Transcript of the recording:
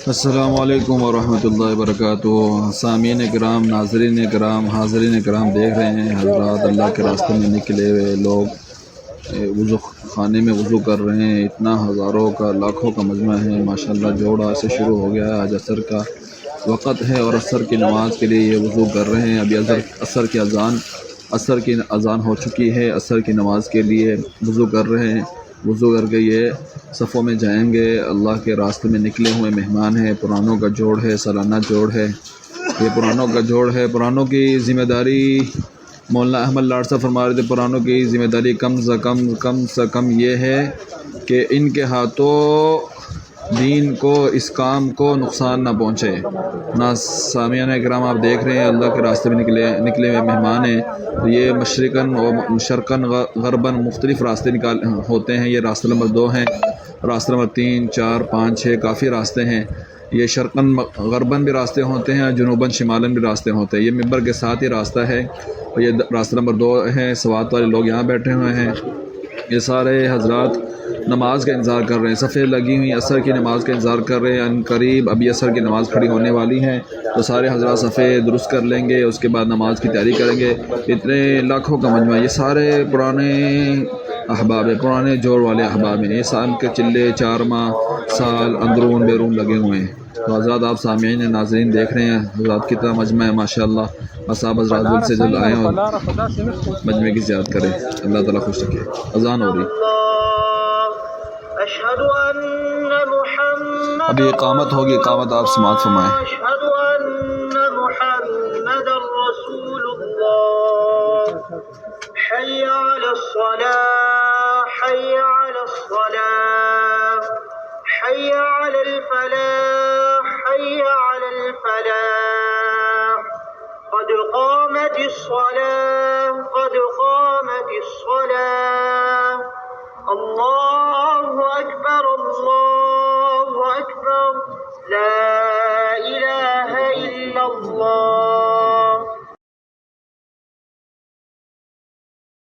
السلام علیکم ورحمۃ اللہ وبرکاتہ۔ سامعین کرام، ناظرین کرام، حاضرین کرام، دیکھ رہے ہیں حضرات اللہ کے راستے میں نکلے ہوئے لوگ وضو خانے میں وضو کر رہے ہیں۔ اتنا ہزاروں کا لاکھوں کا مجمع ہے ماشاءاللہ۔ جوڑا سے شروع ہو گیا ہے، آج عصر کا وقت ہے اور عصر کی نماز کے لیے یہ وضو کر رہے ہیں۔ ابھی عصر کی اذان ہو چکی ہے، عصر کی نماز کے لیے وضو کر رہے ہیں۔ وضو کر کے یہ صفوں میں جائیں گے۔ اللہ کے راستے میں نکلے ہوئے مہمان ہیں، پرانوں کا جوڑ ہے، سالانہ جوڑ ہے، یہ پرانوں کا جوڑ ہے۔ پرانوں کی ذمہ داری مولانا احمد لاڈ صاحب فرما رہے تھے، پرانوں کی ذمہ داری کم سے کم یہ ہے کہ ان کے ہاتھوں دین کو، اس کام کو نقصان نہ پہنچے۔ سامعین کرام، آپ دیکھ رہے ہیں اللہ کے راستے میں نکلے ہوئے مہمان ہیں۔ یہ مشرقاً اور شرقاً غرباً مختلف راستے ہوتے ہیں۔ یہ راستہ نمبر 2 ہیں، راستہ نمبر 3، 4، 5، 6 کافی راستے ہیں۔ یہ شرقاً غرباً بھی راستے ہوتے ہیں اور جنوباً شمالاً بھی راستے ہوتے ہیں۔ یہ ممبر کے ساتھ ہی راستہ ہے اور یہ راستہ نمبر 2 ہے۔ سوات والے لوگ یہاں بیٹھے ہوئے ہیں۔ یہ سارے حضرات نماز کا انتظار کر رہے ہیں، صفیں لگی ہوئی عصر کی نماز کا انتظار کر رہے ہیں۔ ان قریب ابھی عصر کی نماز کھڑی ہونے والی ہیں تو سارے حضرات صفیں درست کر لیں گے، اس کے بعد نماز کی تیاری کریں گے۔ اتنے لاکھوں کا مجمع، یہ سارے پرانے احباب ہیں، پرانے جوڑ والے احباب ہیں۔ یہ سال کے چلے 4 ماہ سال اندرون بیرون لگے ہوئے ہیں۔ تو حضرات، آپ سامعین ناظرین دیکھ رہے ہیں حضرات کتنا مجمع ہے ماشاءاللہ۔ بس آپ حضرات جلد سے جلد آئیں اور مجمع کی زیارت کریں۔ اللہ تعالیٰ خوش رکھے۔ اذان ہو رہی، ابھی اقامت ہوگی، اقامت آپ سماعت فرمائیں۔ اشہد ان محمد رسول اللہ، حی علی الصلاة، حی علی الصلاة، حی علی الفلاح، حی علی الفلاح، قد قامت الصلاة، قد قامت الصلاة۔